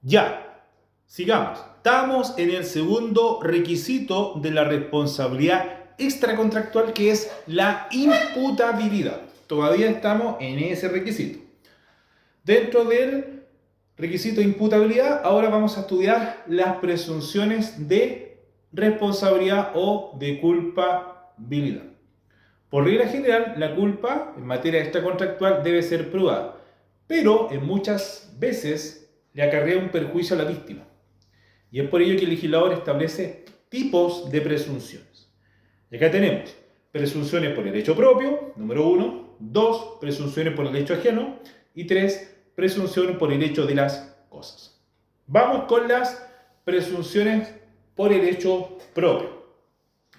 Ya, sigamos. Estamos en el segundo requisito de la responsabilidad extracontractual, que es la imputabilidad. Todavía estamos en ese requisito. Dentro del requisito de imputabilidad, ahora vamos a estudiar las presunciones de responsabilidad o de culpabilidad. Por regla general, la culpa en materia extracontractual debe ser probada, pero en muchas veces le acarrea un perjuicio a la víctima. Y es por ello que el legislador establece tipos de presunciones. Y acá tenemos presunciones por el hecho propio, número 1, 2, presunciones por el hecho ajeno y 3, presunciones por el hecho de las cosas. Vamos con las presunciones por el hecho propio.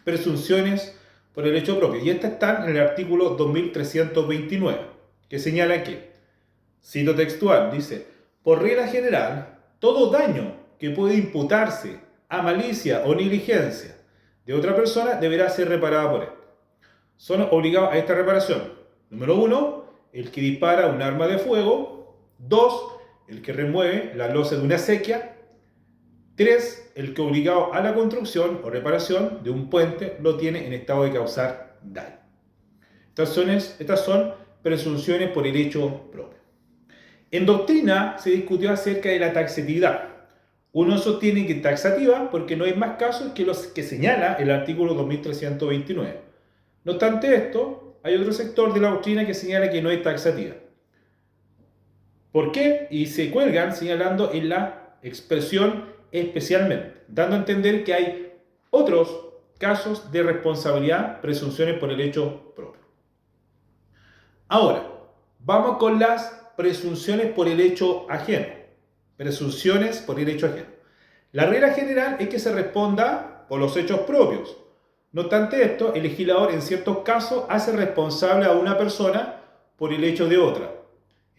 Presunciones por el hecho propio. Y estas están en el artículo 2329, que señala que, cito textual, dice: por regla general, todo daño que puede imputarse a malicia o negligencia de otra persona deberá ser reparada por él. Son obligados a esta reparación: número 1, el que dispara un arma de fuego; 2, el que remueve la losa de una acequia; 3, el que obligado a la construcción o reparación de un puente lo tiene en estado de causar daño. Estas son presunciones por el hecho propio. En doctrina se discutió acerca de la taxatividad. Uno sostiene que es taxativa porque no hay más casos que los que señala el artículo 2329. No obstante esto, hay otro sector de la doctrina que señala que no es taxativa. ¿Por qué? Y se cuelgan señalando en la expresión especialmente, dando a entender que hay otros casos de responsabilidad, presunciones por el hecho propio. Ahora, vamos con las presunciones por el hecho ajeno. Presunciones por el hecho ajeno. La regla general es que se responda por los hechos propios. No obstante esto, el legislador en ciertos casos hace responsable a una persona por el hecho de otra.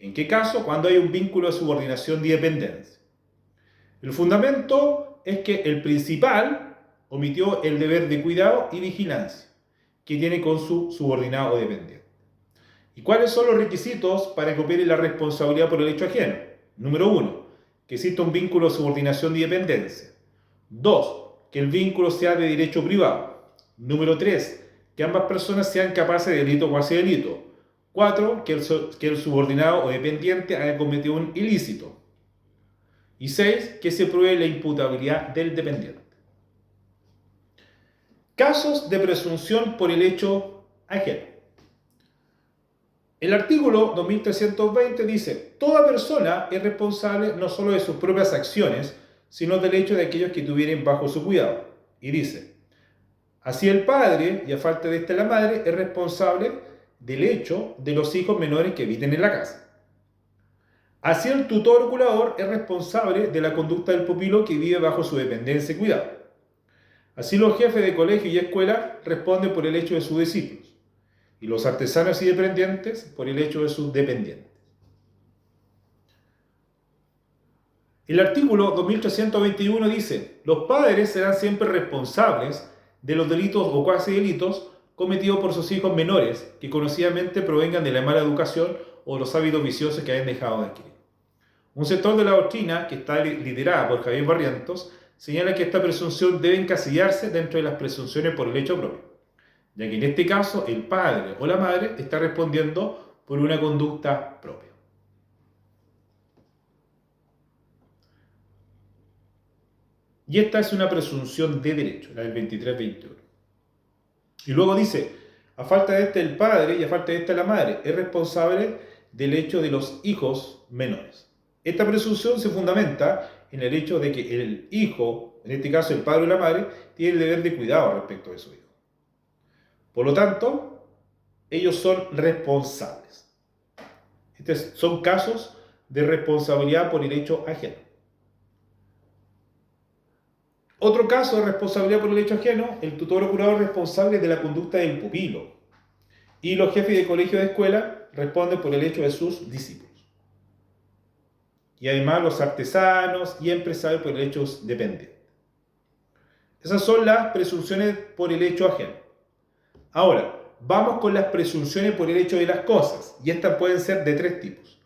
¿En qué caso? Cuando hay un vínculo de subordinación y dependencia. El fundamento es que el principal omitió el deber de cuidado y vigilancia que tiene con su subordinado o dependiente. ¿Y cuáles son los requisitos para que opere la responsabilidad por el hecho ajeno? Número 1, que exista un vínculo de subordinación y dependencia. 2, que el vínculo sea de derecho privado. Número 3, que ambas personas sean capaces de delito o cuasi delito. 4, que el subordinado o dependiente haya cometido un ilícito. Y 6, que se pruebe la imputabilidad del dependiente. Casos de presunción por el hecho ajeno. El artículo 2320 dice: toda persona es responsable no solo de sus propias acciones, sino del hecho de aquellos que tuvieren bajo su cuidado. Y dice: así el padre, y a falta de esta la madre, es responsable del hecho de los hijos menores que habiten en la casa. Así el tutor o curador es responsable de la conducta del pupilo que vive bajo su dependencia y cuidado. Así los jefes de colegio y escuela responden por el hecho de sus discípulos, y los artesanos y dependientes por el hecho de sus dependientes. El artículo 2321 dice: los padres serán siempre responsables de los delitos o cuasi delitos cometidos por sus hijos menores que conocidamente provengan de la mala educación o los hábitos viciosos que hayan dejado de adquirir. Un sector de la doctrina, que está liderada por Javier Barrientos, señala que esta presunción debe encasillarse dentro de las presunciones por el hecho propio, ya que en este caso el padre o la madre está respondiendo por una conducta propia. Y esta es una presunción de derecho, la del 2321. Y luego dice: a falta de este el padre y a falta de esta la madre es responsable del hecho de los hijos menores. Esta presunción se fundamenta en el hecho de que el hijo, en este caso el padre o la madre, tiene el deber de cuidado respecto de su hijo. Por lo tanto, ellos son responsables. Estos son casos de responsabilidad por el hecho ajeno. Otro caso de responsabilidad por el hecho ajeno: el tutor o curador responsable de la conducta del pupilo. Y los jefes de colegio o de escuela responden por el hecho de sus discípulos. Y además los artesanos y empresarios por el hecho dependiente. Esas son las presunciones por el hecho ajeno. Ahora, vamos con las presunciones por el hecho de las cosas. Y estas pueden ser de tres tipos: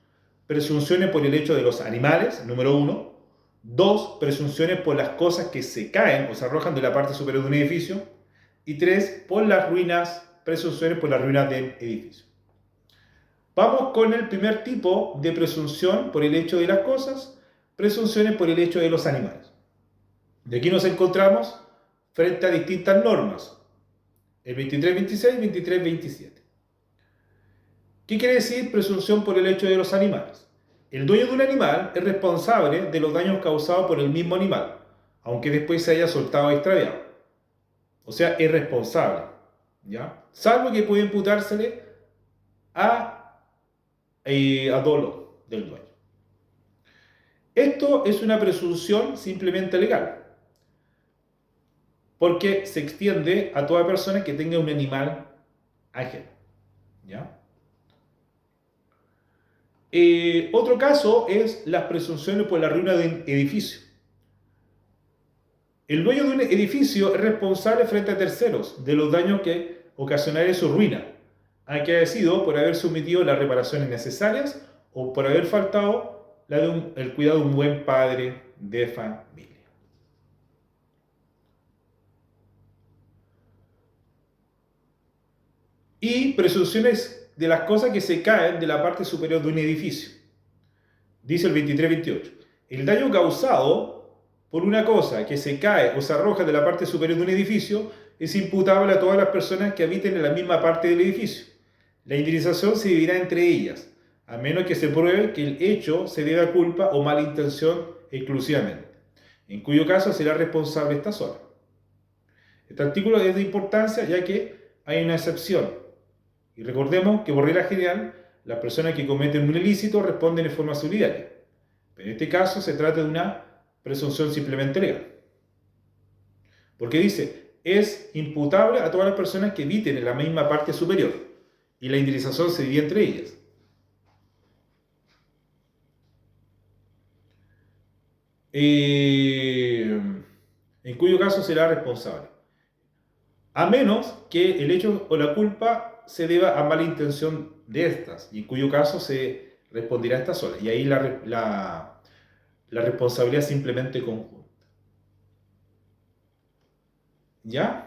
presunciones por el hecho de los animales, número 1; 2, presunciones por las cosas que se caen o se arrojan de la parte superior de un edificio. Y 3, por las ruinas, presunciones por las ruinas del edificio. Vamos con el primer tipo de presunción por el hecho de las cosas, presunciones por el hecho de los animales. De aquí nos encontramos frente a distintas normas, el 23.26 y 23.27. ¿Qué quiere decir presunción por el hecho de los animales? El dueño de un animal es responsable de los daños causados por el mismo animal, aunque después se haya soltado o extraviado. O sea, es responsable, ¿ya? Salvo que puede imputársele a dolo del dueño. Esto es una presunción simplemente legal, porque se extiende a toda persona que tenga un animal ajeno, ¿ya? Otro caso es las presunciones por la ruina de un edificio. El dueño de un edificio es responsable frente a terceros de los daños que ocasionaría su ruina, a que haya sido por haber sometido las reparaciones necesarias o por haber faltado el cuidado de un buen padre de familia. Y presunciones de las cosas que se caen de la parte superior de un edificio. Dice el 23-28. El daño causado por una cosa que se cae o se arroja de la parte superior de un edificio es imputable a todas las personas que habiten en la misma parte del edificio. La indemnización se dividirá entre ellas, a menos que se pruebe que el hecho se debe a culpa o mala intención exclusivamente, en cuyo caso será responsable esta sola. Este artículo es de importancia ya que hay una excepción. Y recordemos que por regla general, las personas que cometen un ilícito responden en forma solidaria. Pero en este caso se trata de una presunción simplemente legal. Porque dice, es imputable a todas las personas que eviten en la misma parte superior. Y la indemnización se divide entre ellas. En cuyo caso será responsable. A menos que el hecho o la culpa se deba a mala intención de estas, y en cuyo caso se responderá a esta sola. Y ahí la responsabilidad es simplemente conjunta. ¿Ya?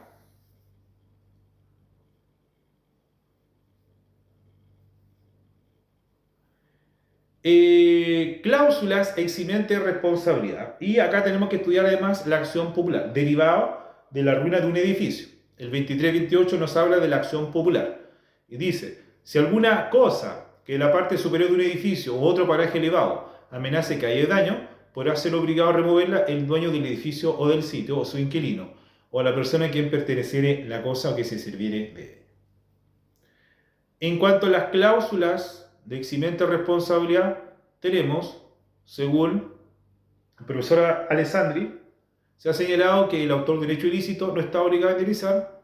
Cláusulas eximentes de responsabilidad. Y acá tenemos que estudiar además la acción popular, derivado de la ruina de un edificio. El 23-28 nos habla de la acción popular. Y dice, si alguna cosa que la parte superior de un edificio o otro paraje elevado amenace que haya daño, podrá ser obligado a removerla el dueño del edificio o del sitio, o su inquilino, o la persona a quien perteneciere la cosa o que se sirviere de él. En cuanto a las cláusulas de eximente de responsabilidad, tenemos, según el profesor Alessandri, se ha señalado que el autor de derecho ilícito no está obligado a indemnizar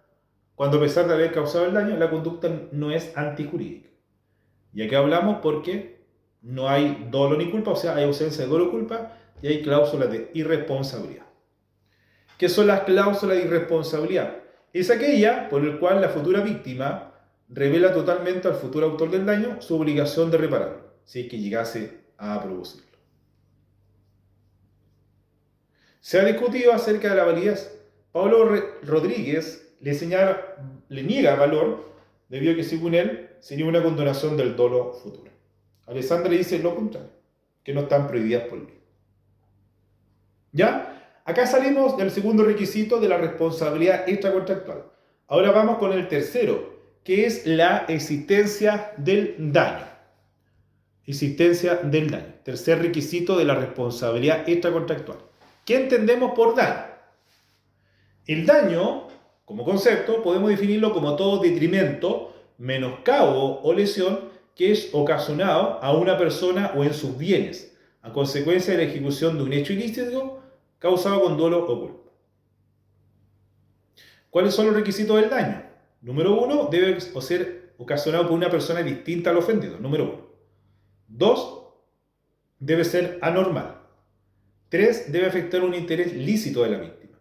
cuando, a pesar de haber causado el daño, la conducta no es antijurídica. Y aquí hablamos porque no hay dolo ni culpa, o sea, hay ausencia de dolo o culpa y hay cláusulas de irresponsabilidad. ¿Qué son las cláusulas de irresponsabilidad? Es aquella por la cual la futura víctima revela totalmente al futuro autor del daño su obligación de repararlo, si es que llegase a producirlo. Se ha discutido acerca de la validez. Pablo Rodríguez le niega valor, debido a que según él sería una condonación del dolo futuro. Alessandra dice lo contrario, que no están prohibidas por ley. ¿Ya? Acá salimos del segundo requisito de la responsabilidad extracontractual. Ahora vamos con el tercero, que es la existencia del daño. Existencia del daño. Tercer requisito de la responsabilidad extracontractual. ¿Qué entendemos por daño? El daño, como concepto, podemos definirlo como todo detrimento, menoscabo o lesión que es ocasionado a una persona o en sus bienes, a consecuencia de la ejecución de un hecho ilícito causado con dolo o culpa. ¿Cuáles son los requisitos del daño? Número 1, debe ser ocasionado por una persona distinta al ofendido. Número 1. 2, debe ser anormal. 3, debe afectar un interés lícito de la víctima.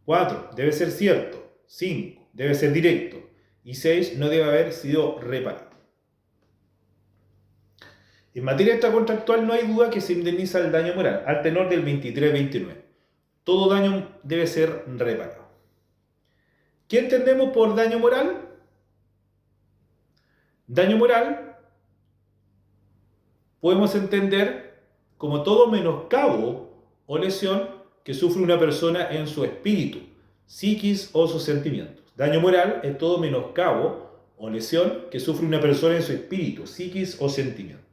4, debe ser cierto. 5, debe ser directo. Y 6, no debe haber sido reparado. En materia extracontractual no hay duda que se indemniza el daño moral, al tenor del 23-29. Todo daño debe ser reparado. ¿Qué entendemos por daño moral? Daño moral podemos entender como todo menoscabo o lesión que sufre una persona en su espíritu, psiquis o sus sentimientos. Daño moral es todo menoscabo o lesión que sufre una persona en su espíritu, psiquis o sentimientos.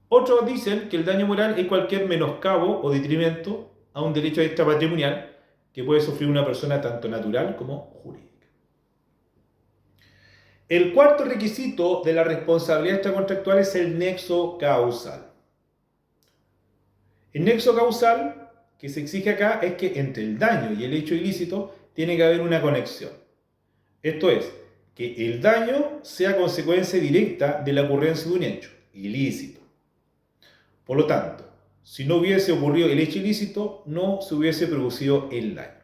Otros dicen que el daño moral es cualquier menoscabo o detrimento a un derecho extrapatrimonial que puede sufrir una persona tanto natural como jurídica. El cuarto requisito de la responsabilidad extracontractual es el nexo causal. El nexo causal que se exige acá es que entre el daño y el hecho ilícito tiene que haber una conexión. Esto es, que el daño sea consecuencia directa de la ocurrencia de un hecho ilícito. Por lo tanto, si no hubiese ocurrido el hecho ilícito, no se hubiese producido el daño.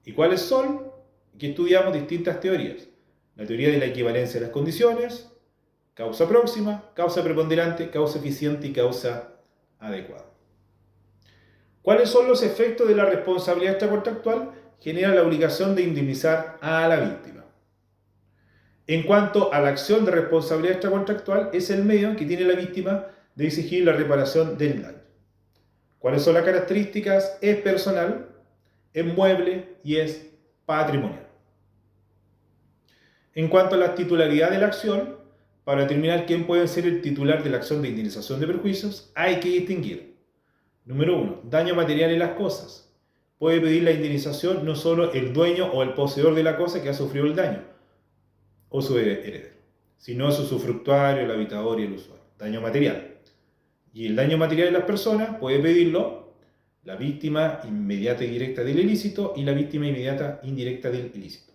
¿Y cuáles son? Aquí estudiamos distintas teorías. La teoría de la equivalencia de las condiciones, causa próxima, causa preponderante, causa eficiente y causa adecuada. ¿Cuáles son los efectos de la responsabilidad extracontractual? Genera la obligación de indemnizar a la víctima. En cuanto a la acción de responsabilidad extracontractual, es el medio que tiene la víctima de exigir la reparación del daño. ¿Cuáles son las características? Es personal, es mueble y es patrimonial. En cuanto a la titularidad de la acción, para determinar quién puede ser el titular de la acción de indemnización de perjuicios, hay que distinguir. Número 1. Daño material en las cosas. Puede pedir la indemnización no solo el dueño o el poseedor de la cosa que ha sufrido el daño, o su heredero, sino su usufructuario, el habitador y el usuario. Daño material. Y el daño material de las personas puede pedirlo la víctima inmediata y directa del ilícito y la víctima inmediata indirecta del ilícito.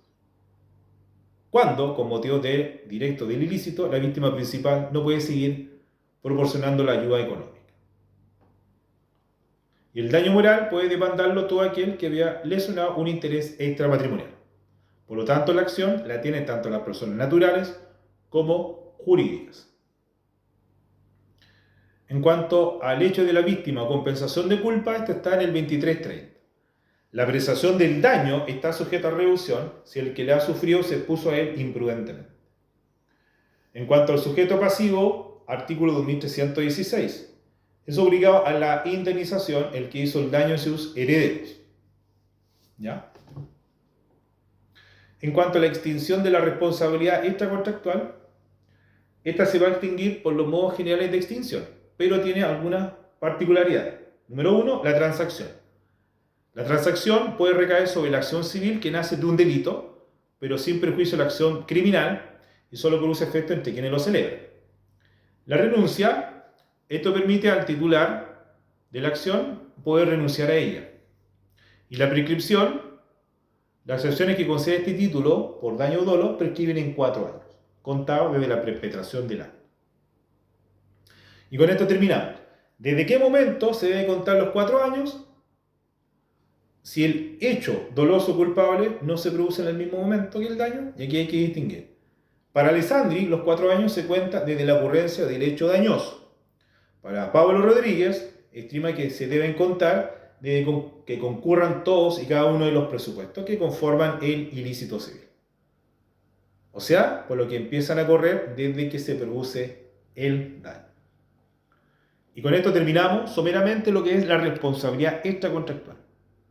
Cuando, con motivo directo del ilícito, la víctima principal no puede seguir proporcionando la ayuda económica. Y el daño moral puede demandarlo todo aquel que vea lesionado un interés extrapatrimonial. Por lo tanto, la acción la tienen tanto las personas naturales como jurídicas. En cuanto al hecho de la víctima o compensación de culpa, este está en el 2330. La apreciación del daño está sujeta a reducción si el que le ha sufrido se expuso a él imprudentemente. En cuanto al sujeto pasivo, artículo 2316, es obligado a la indemnización el que hizo el daño a sus herederos. ¿Ya? En cuanto a la extinción de la responsabilidad extracontractual, esta se va a extinguir por los modos generales de extinción, pero tiene algunas particularidades. Número 1, la transacción. La transacción puede recaer sobre la acción civil que nace de un delito, pero sin perjuicio de la acción criminal y solo produce efecto entre quienes lo celebran. La renuncia, esto permite al titular de la acción poder renunciar a ella. Y la prescripción, las acciones que concede este título por daño o dolo prescriben en 4 años, contados desde la perpetración del acto. Y con esto terminamos. ¿Desde qué momento se deben contar los 4 años? Si el hecho doloso o culpable no se produce en el mismo momento que el daño, y aquí hay que distinguir. Para Alessandri, los 4 años se cuentan desde la ocurrencia del hecho dañoso. Para Pablo Rodríguez, estima que se deben contar desde que concurran todos y cada uno de los presupuestos que conforman el ilícito civil. O sea, por lo que empiezan a correr desde que se produce el daño. Y con esto terminamos someramente lo que es la responsabilidad extracontractual.